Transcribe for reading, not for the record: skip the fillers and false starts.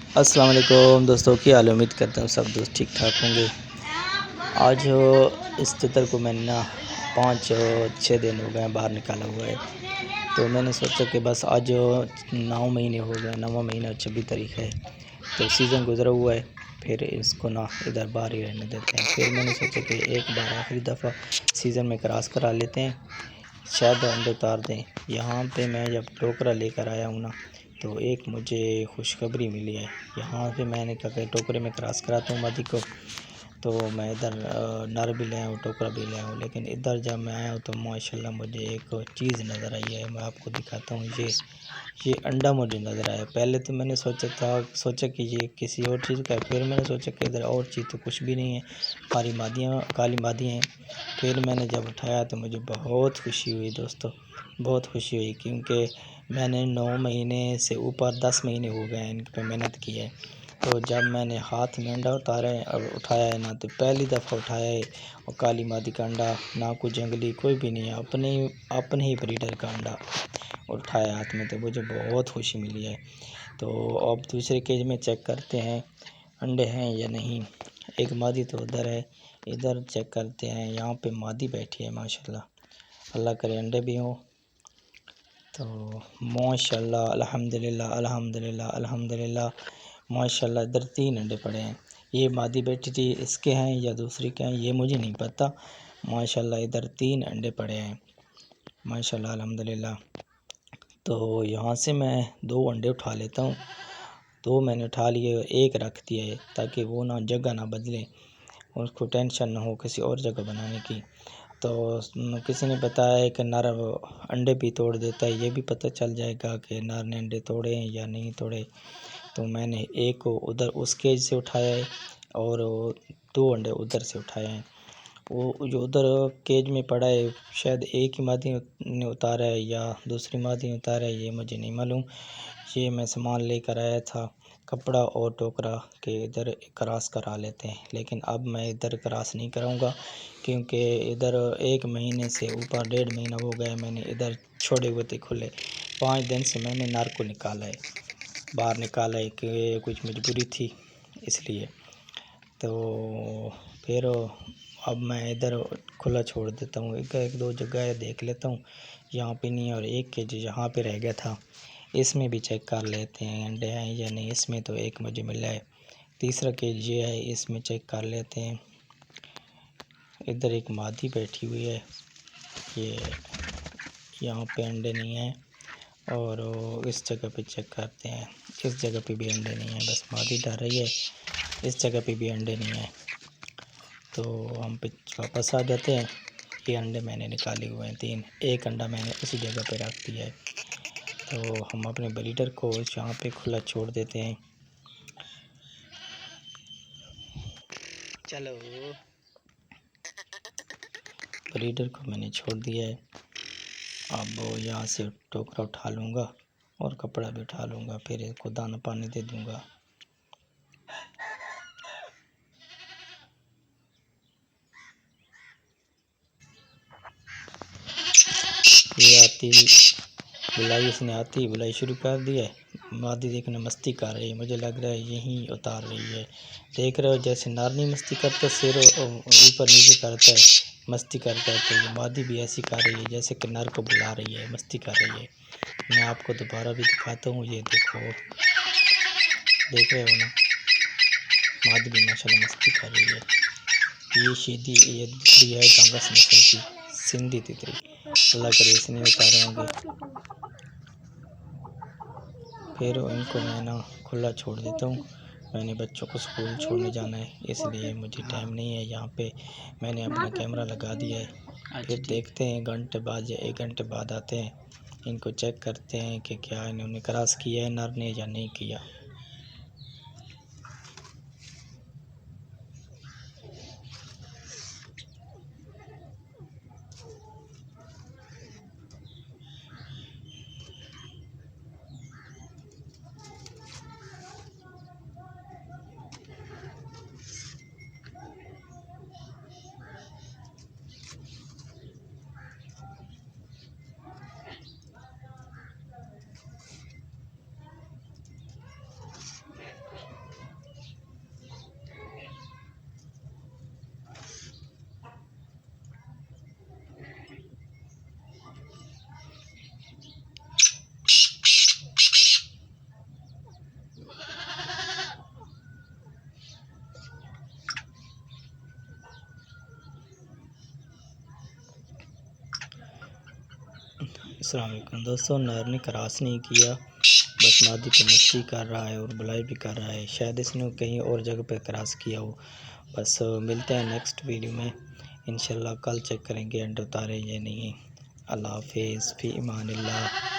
अस्सलाम वालेकुम दोस्तों, की हाल है। उम्मीद करता हूँ सब दोस्त ठीक ठाक होंगे। आज इस तितर को मैंने ना 5-6 दिन हो गए हैं बाहर निकाला हुआ है। तो मैंने सोचा कि बस आज 9 महीने हो गए, 9वां महीना 26 तारीख है, तो सीज़न गुज़रा हुआ है। फिर इसको ना इधर बाहर ही रहने देते हैं। फिर मैंने सोचा कि एक बार आखिरी दफ़ा सीज़न में क्रॉस करा लेते हैं, शायद अंडे उतार दें। यहाँ पे मैं जब टोकरा लेकर आया हूँ ना, तो एक मुझे खुशखबरी मिली है। यहाँ पे मैंने कहा कि टोकरे में क्रॉस कराता हूँ मादी को, तो मैं इधर नर भी ले आया हूँ, टोकरा भी ले आया हूँ। लेकिन इधर जब मैं आया हूँ तो माशाल्लाह मुझे एक चीज़ नज़र आई है। मैं आपको दिखाता हूँ। ये अंडा मुझे नज़र आया। पहले तो मैंने सोचा कि ये किसी और चीज़ का है। फिर मैंने सोचा कि इधर और चीज़ तो कुछ भी नहीं है, काली मादियाँ हैं। फिर मैंने जब उठाया तो मुझे बहुत खुशी हुई दोस्तों, बहुत खुशी हुई, क्योंकि मैंने 9 महीने से ऊपर 10 महीने हो गए हैं इन पे मेहनत की है। तो जब मैंने हाथ में अंडा उठाया है ना, तो पहली दफ़ा उठाया है, और काली मादी का अंडा, ना कोई जंगली कोई भी नहीं है, अपने ही ब्रीडर का अंडा उठाया हाथ में, तो मुझे बहुत खुशी मिली है। तो अब दूसरे केज में चेक करते हैं अंडे हैं या नहीं। एक मादी तो उधर है, इधर चेक करते हैं। यहाँ पे मादी बैठी है माशाल्लाह, अल्लाह करे अंडे भी हों। तो माशाल्लाह अल्हम्दुलिल्लाह अल्हम्दुलिल्लाह अल्हम्दुलिल्लाह माशाल्लाह, इधर 3 अंडे पड़े हैं। ये मादी बैठी थी, इसके हैं या दूसरी के हैं ये मुझे नहीं पता। माशाल्लाह इधर 3 अंडे पड़े हैं माशाल्लाह अल्हम्दुलिल्लाह। तो यहाँ से मैं 2 अंडे उठा लेता हूँ। 2 मैंने उठा लिए, एक रख दिया है ताकि वो ना जगह ना बदले, उसको टेंशन ना हो किसी और जगह बनाने की। तो किसी ने बताया है कि नर अंडे भी तोड़ देता है, ये भी पता चल जाएगा कि नर ने अंडे तोड़े हैं या नहीं तोड़े। तो मैंने एक को उधर उस केज से उठाया है और 2 अंडे उधर से उठाए हैं। वो जो उधर केज में पड़ा है, शायद एक ही मादी ने उतारा है या दूसरी मादी ने उतारा है, ये मुझे नहीं मालूम। ये मैं सामान लेकर आया था, कपड़ा और टोकरा, के इधर क्रॉस करा लेते हैं। लेकिन अब मैं इधर क्रॉस नहीं कराऊंगा, क्योंकि इधर 1 महीने से ऊपर 1.5 महीना हो गया मैंने इधर छोड़े हुए थे खुले। 5 दिन से मैंने नर को निकाला है, बाहर निकाला है कि कुछ मजबूरी थी इसलिए। तो फिर अब मैं इधर खुला छोड़ देता हूँ। एक दो जगह देख लेता हूँ, यहाँ पे नहीं, और एक के जो यहाँ पे रह गया था इसमें भी चेक कर लेते हैं अंडे हैं या नहीं। इसमें तो एक मुझे मिला है, तीसरा केज ये है, इसमें चेक कर लेते हैं। इधर एक मादी बैठी हुई है, ये यहाँ पे अंडे नहीं हैं। और इस जगह पे चेक करते हैं, इस जगह पे भी अंडे नहीं हैं, बस मादी डर रही है। इस जगह पे भी अंडे नहीं हैं। तो हम पे वापस आ जाते हैं। ये अंडे मैंने निकाले हुए हैं 3, एक अंडा मैंने उसी जगह पे रख दिया है। तो हम अपने ब्रीडर को यहाँ पे खुला छोड़ देते हैं। चलो, ब्रीडर को मैंने छोड़ दिया है। अब यहाँ से टोकरा उठा लूँगा और कपड़ा भी उठा लूँगा, फिर इसको दाना पानी दे दूँगा। ये आती बुलाई, इसने आती बुलाई शुरू कर दी है। मादी देखने मस्ती कर रही है, मुझे लग रहा है यहीं उतार रही है। देख रहे हो जैसे नारनी मस्ती करता, सिर ऊपर नीचे करता है, मस्ती करता है। तो ये मादी भी ऐसी कर रही है जैसे कि नर को बुला रही है, मस्ती कर रही है। मैं आपको दोबारा भी दिखाता हूँ, ये देखो, देख रहे हो ना, मादी भी माशाल्लाह मस्ती कर रही है। ये तितरी है गांगस नस्ल की, सिंधी तितरी, अल्लाह करे इसने उतारे होंगे। फिर इनको मैं ना खुला छोड़ देता हूँ। मैंने बच्चों को स्कूल छोड़ने जाना है, इसलिए मुझे टाइम नहीं है। यहाँ पे मैंने अपना कैमरा लगा दिया है। फिर देखते हैं घंटे बाद या 1 घंटे बाद आते हैं, इनको चेक करते हैं कि क्या इन्होंने क्रॉस किया है नर ने या नहीं किया। अस्सलाम वालेकुम दोस्तों, नर ने क्रॉस नहीं किया, बस मादी पे मस्ती कर रहा है और बुलाई भी कर रहा है। शायद इसने कहीं और जगह पे क्रॉस किया हो। बस मिलते हैं नेक्स्ट वीडियो में इंशाल्लाह। कल चेक करेंगे अंडे उतारे या नहीं। अल्लाह हाफिज़, फ़ी अमानिल्लाह।